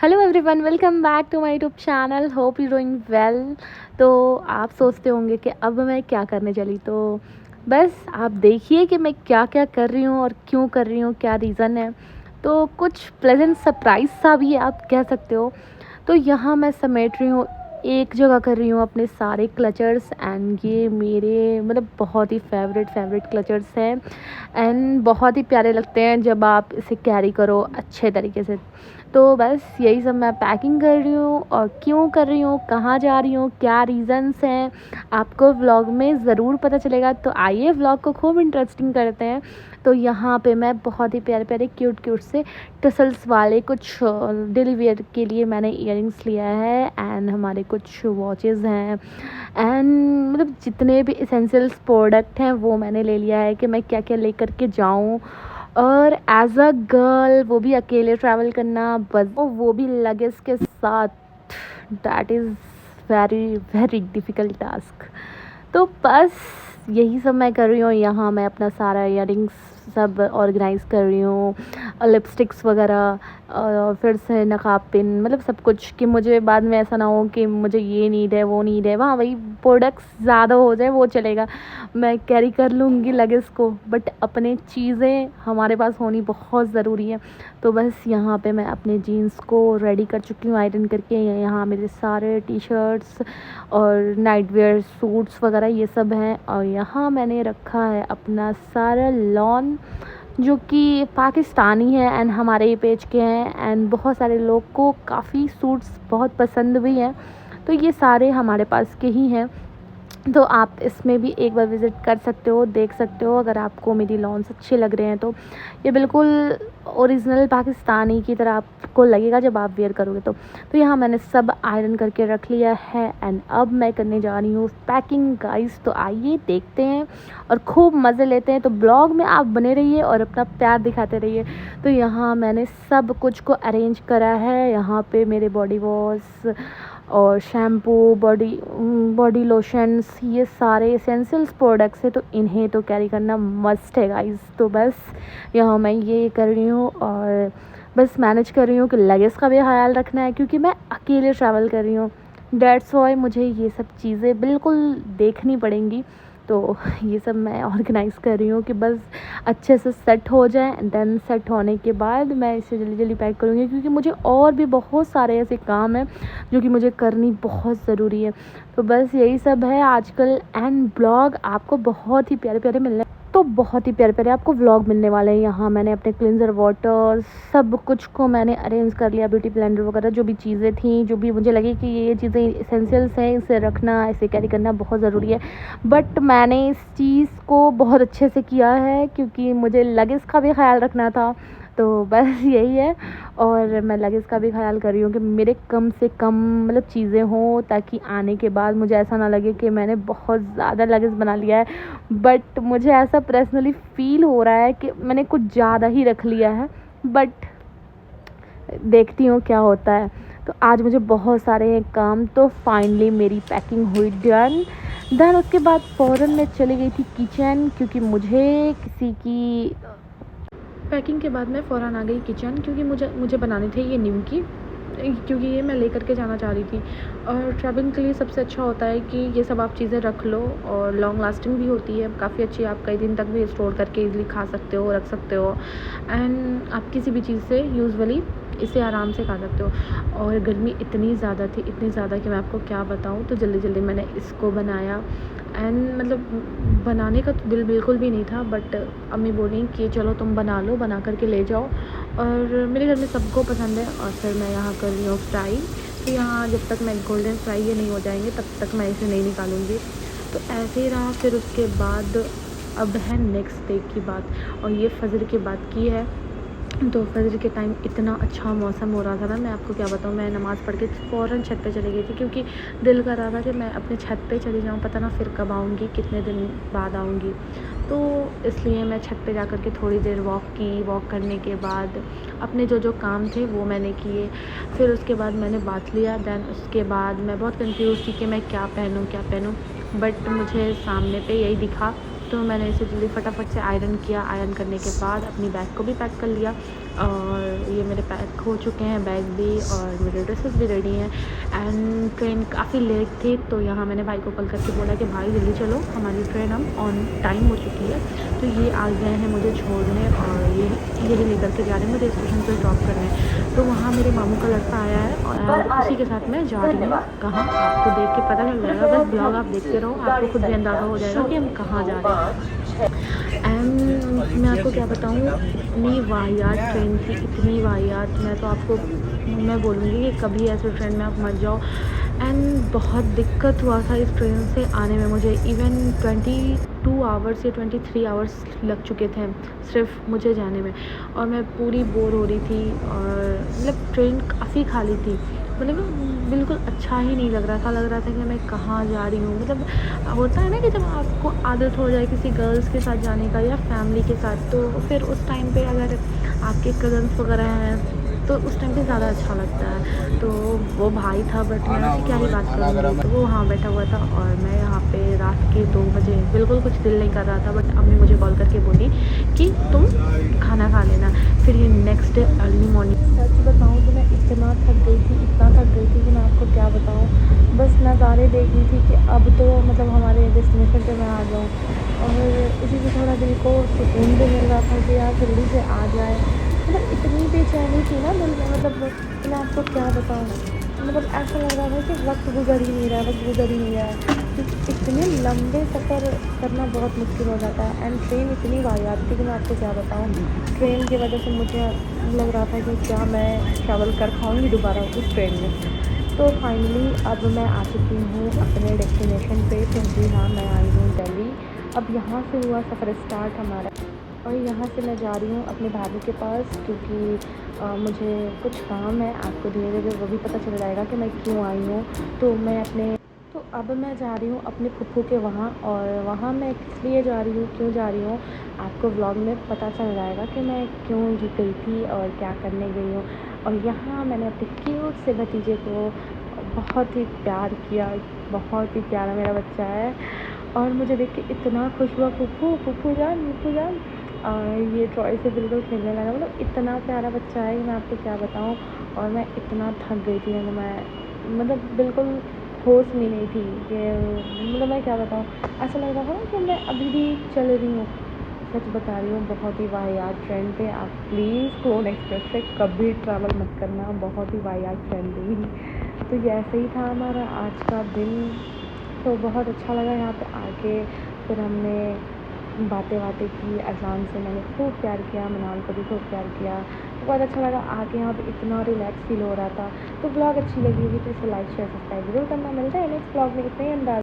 Hello everyone, welcome back to my YouTube channel. Hope you doing well. तो आप सोचते होंगे कि अब मैं क्या करने चली, तो बस आप देखिए कि मैं क्या क्या कर रही हूँ और क्यों कर रही हूँ, क्या रीज़न है। तो कुछ प्लेजेंट सरप्राइज सा भी है, आप कह सकते हो। तो यहाँ मैं समेट रही हूँ, एक जगह कर रही हूँ अपने सारे क्लचर्स। एंड ये मेरे मतलब बहुत ही फेवरेट क्लचर्स हैं एंड बहुत ही प्यारे लगते हैं जब आप इसे कैरी करो अच्छे तरीके से। तो बस यही सब मैं पैकिंग कर रही हूँ और क्यों कर रही हूँ, कहाँ जा रही हूँ, क्या रीज़न्स हैं, आपको व्लॉग में ज़रूर पता चलेगा। तो आइए व्लॉग को खूब इंटरेस्टिंग करते हैं। तो यहाँ पे मैं बहुत ही प्यारे प्यारे क्यूट से टसल्स वाले कुछ डेली वेयर के लिए मैंने इयररिंग्स लिया है एंड हमारे कुछ वॉचेस हैं एंड मतलब जितने भी एसेंशियल्स प्रोडक्ट हैं वो मैंने ले लिया है कि मैं क्या क्या लेकर के जाऊँ। और एज अ गर्ल वो भी अकेले ट्रैवल करना, बस वो भी लगेज के साथ, that is very very difficult task. तो बस यही सब मैं कर रही हूँ। यहाँ मैं अपना सारा इयररिंग्स सब ऑर्गेनाइज़ कर रही हूँ, लिपस्टिक्स वगैरह और फिर से नकाब पिन, मतलब सब कुछ, कि मुझे बाद में ऐसा ना हो कि मुझे ये नीड है वो नीड है। वहाँ वही प्रोडक्ट्स ज़्यादा हो जाए वो चलेगा, मैं कैरी कर लूँगी लगेज को, बट अपने चीज़ें हमारे पास होनी बहुत ज़रूरी है। तो बस यहाँ पे मैं अपने जीन्स को रेडी कर चुकी हूँ आयरन करके। यहाँ मेरे सारे टी शर्ट्स और नाइट वेयर सूट्स वगैरह ये सब हैं। और यहाँ मैंने रखा है अपना सारा लॉन जो कि पाकिस्तानी है एंड हमारे ही पेज के हैं एंड बहुत सारे लोग को काफ़ी सूट्स बहुत पसंद भी हैं। तो ये सारे हमारे पास के ही हैं। तो आप इसमें भी एक बार विज़िट कर सकते हो, देख सकते हो अगर आपको मेरी लॉन्स अच्छे लग रहे हैं तो। ये बिल्कुल ओरिजिनल पाकिस्तानी की तरह आपको लगेगा जब आप वेयर करोगे तो यहाँ मैंने सब आयरन करके रख लिया है एंड अब मैं करने जा रही हूँ पैकिंग गाइस। तो आइए देखते हैं और खूब मज़े लेते हैं। तो ब्लॉग में आप बने रहिए और अपना प्यार दिखाते रहिए। तो यहाँ मैंने सब कुछ को अरेंज करा है। यहाँ पे मेरे बॉडी वॉश और शैम्पू, बॉडी लोशंस, ये सारे एसेंशियल्स प्रोडक्ट्स हैं, तो इन्हें तो कैरी करना मस्ट है गाइस। तो बस यहाँ मैं ये कर रही हूँ और बस मैनेज कर रही हूँ कि लगेज का भी ख्याल रखना है क्योंकि मैं अकेले ट्रैवल कर रही हूँ। डेट्स वाई मुझे ये सब चीज़ें बिल्कुल देखनी पड़ेंगी। तो ये सब मैं ऑर्गेनाइज़ कर रही हूँ कि बस अच्छे से सेट हो जाए। देन सेट होने के बाद मैं इसे जल्दी जल्दी पैक करूँगी क्योंकि मुझे और भी बहुत सारे ऐसे काम हैं जो कि मुझे करनी बहुत ज़रूरी है। तो बस यही सब है आजकल एंड ब्लॉग आपको बहुत ही प्यारे प्यारे मिलने, तो बहुत ही प्यारे प्यारे आपको व्लॉग मिलने वाले हैं। यहाँ मैंने अपने क्लिनज़र वाटर सब कुछ को मैंने अरेंज कर लिया, ब्यूटी ब्लेंडर वगैरह जो भी चीज़ें थी, जो भी मुझे लगे कि ये चीज़ें एसेंशियल्स हैं, इसे रखना, इसे कैरी करना बहुत ज़रूरी है। बट मैंने इस चीज़ को बहुत अच्छे से किया है क्योंकि मुझे लगेज का भी ख्याल रखना था। तो बस यही है। और मैं लगेज का भी ख्याल कर रही हूँ कि मेरे कम से कम मतलब चीज़ें हों ताकि आने के बाद मुझे ऐसा ना लगे कि मैंने बहुत ज़्यादा लगेज बना लिया है। बट मुझे ऐसा पर्सनली फ़ील हो रहा है कि मैंने कुछ ज़्यादा ही रख लिया है, बट देखती हूँ क्या होता है। तो आज मुझे बहुत सारे हैं काम, तो फाइनली मेरी पैकिंग हुई डन। देन उसके बाद फ़ौरन मैं चली गई थी किचन क्योंकि मुझे किसी की पैकिंग के बाद मैं फ़ौरन आ गई किचन क्योंकि मुझे बनाने थे ये निमकी, क्योंकि ये मैं लेकर के जाना चाह रही थी। और ट्रैवलिंग के लिए सबसे अच्छा होता है कि ये सब आप चीज़ें रख लो और लॉन्ग लास्टिंग भी होती है, काफ़ी अच्छी, आप कई दिन तक भी स्टोर करके इजीली खा सकते हो, रख सकते हो एंड आप किसी भी चीज़ से यूजुअली इसे आराम से खा सकते हो। और गर्मी इतनी ज़्यादा थी, इतनी ज़्यादा कि मैं आपको क्या बताऊँ। तो जल्दी जल्दी मैंने इसको बनाया एंड मतलब बनाने का तो दिल बिल्कुल भी नहीं था, बट अम्मी बोली कि चलो तुम बना लो, बना करके ले जाओ। और मेरे घर में सबको पसंद है। और फिर मैं यहाँ कर रही हूँ फ्राई। तो यहाँ जब तक मैं गोल्डन फ्राई ये नहीं हो जाएंगे तब तक मैं इसे नहीं निकालूंगी। तो ऐसे ही रहा। फिर उसके बाद अब है नेक्स्ट डे की बात, और ये फजर की बात की है। तो फजर के टाइम इतना अच्छा मौसम हो रहा था ना, मैं आपको क्या बताऊँ। मैं नमाज़ पढ़ के फ़ौरन छत पे चली गई थी क्योंकि दिल कर रहा था कि मैं अपने छत पे चली जाऊँ, पता ना फिर कब आऊँगी, कितने दिन बाद आऊँगी। तो इसलिए मैं छत पे जा कर के थोड़ी देर वॉक की। वॉक करने के बाद अपने जो काम थे वो मैंने किए। फिर उसके बाद मैंने बात लिया। दैन उसके बाद मैं बहुत कन्फ्यूज़ थी कि मैं क्या पहनूँ, बट मुझे सामने पे यही दिखा तो मैंने इसे जल्दी फटाफट से आयरन किया। आयरन करने के बाद अपनी बैग को भी पैक कर लिया और ये मेरे पैक हो चुके हैं बैग भी और मेरे ड्रेसेस भी रेडी हैं। एंड ट्रेन काफ़ी लेट थी, तो यहाँ मैंने भाई को कॉल करके बोला कि भाई जल्दी चलो, हमारी ट्रेन अब ऑन टाइम हो चुकी है। तो ये आ गए हैं मुझे छोड़ने और यही लेकर के जा रहे हैं मुझे स्टेशन पर ड्रॉप करने। तो वहाँ मेरे मामू का लड़का आया है और उसी के साथ मैं जा रही हूँ। कहाँ आपको देख के पता चल जाएगा, बस ब्लॉग आप देखते रहो, आपको खुद भी अंदाज़ा हो जाएगा कि हम कहाँ जा रहे हैं। एंड मैं आपको क्या बताऊँ, इतनी वाहियात ट्रेन थी, इतनी वाहियात, मैं बोलूँगी कि कभी ऐसे ट्रेन में आप मत जाओ। एंड बहुत दिक्कत हुआ था इस ट्रेन से आने में मुझे। इवन 22 आवर्स या 23 आवर्स लग चुके थे सिर्फ मुझे जाने में, और मैं पूरी बोर हो रही थी। और मतलब ट्रेन काफ़ी खाली थी, मतलब बिल्कुल अच्छा ही नहीं लग रहा था। लग रहा था कि मैं कहाँ जा रही हूँ। मतलब होता है ना कि जब आपको आदत हो जाए किसी गर्ल्स के साथ जाने का या फैमिली के साथ, तो फिर उस टाइम पे अगर आपके कज़न्स वगैरह हैं तो उस टाइम पे ज़्यादा अच्छा लगता है। तो वो भाई था, बट मैं उसकी क्या ही बात करूँगी। तो वो वहाँ बैठा हुआ था और मैं यहाँ पे रात के 2 बजे, बिल्कुल कुछ दिल नहीं कर रहा था, बट अम्मी मुझे कॉल करके बोली कि तुम खाना खा लेना। फिर ये नेक्स्ट डे अर्ली मॉर्निंग, सच बताऊँ तो मैं इतना थक गई थी, इतना थक गई थी कि मैं आपको क्या बताऊँ। बस नज़ारे देख रही थी कि अब तो मतलब हमारे डेस्टिनेशन पे मैं आ जाऊँ, और इसी से थोड़ा दिल को सुकून भी मिल रहा था कि यार जल्दी से आ जाए। मतलब इतनी बेचैनी थी ना दिल में, मतलब मैं आपको क्या बताऊँ। मतलब ऐसा लग रहा था कि वक्त गुजर ही नहीं रहा है, वक्त गुजर ही नहीं रहा है। इतने लंबे सफ़र करना बहुत मुश्किल हो जाता है। एंड ट्रेन इतनी वाहियात थी कि मैं आपको क्या बताऊँ। ट्रेन की वजह से मुझे लग रहा था कि क्या मैं ट्रैवल कर पाऊँगी दोबारा उस ट्रेन में। तो फाइनली अब मैं आ चुकी हूँ अपने डेस्टिनेशन पे। तो जी हाँ, मैं आई हूँ दिल्ली। अब यहाँ से हुआ सफ़र स्टार्ट हमारा, और यहाँ से मैं जा रही हूँ अपने भाभी के पास, क्योंकि मुझे कुछ काम है। आपको धीरे धीरे वो भी पता चल जाएगा कि मैं क्यों आई हूँ। तो अब मैं जा रही हूँ अपने फूफू के वहाँ, और वहाँ मैं किस लिए जा रही हूँ, क्यों जा रही हूँ, आपको व्लॉग में पता चल जाएगा कि मैं क्यों गई थी और क्या करने गई हूँ। और यहाँ मैंने अपने क्यूट से भतीजे को बहुत ही प्यार किया, बहुत ही प्यारा मेरा बच्चा है। और मुझे देख के इतना खुश हुआ, फूफू फूफू जान, फूफू जान। ये टॉय से बिल्कुल खेलने लगा, मतलब इतना प्यारा बच्चा है कि मैं आपको क्या बताऊँ। और मैं इतना थक गई थी, मैं मतलब बिल्कुल होश में नहीं थी कि, मतलब मैं क्या बताऊँ। ऐसा लग रहा था ना कि मैं अभी भी चल रही हूँ। सच बता रही हूँ, बहुत ही वाहियात ट्रेन पे। आप प्लीज़ क्लोन एक्सप्रेस से कभी ट्रैवल मत करना, बहुत ही वाहियात ट्रेन थी। तो ये ऐसे ही था हमारा आज का दिन। तो बहुत अच्छा लगा यहाँ पे आके। फिर हमने बातें की, अज़ान से मैंने खूब प्यार किया, मनाल को भी खूब प्यार किया। तो बहुत अच्छा लगा आके, यहाँ पे इतना रिलैक्स फील हो रहा था। तो ब्लॉग अच्छी लगी होगी तो इसे लाइक शेयर सब्सक्राइब जरूर करना। मिलता है नेक्स्ट ब्लॉग में, इतने ही अंदाज।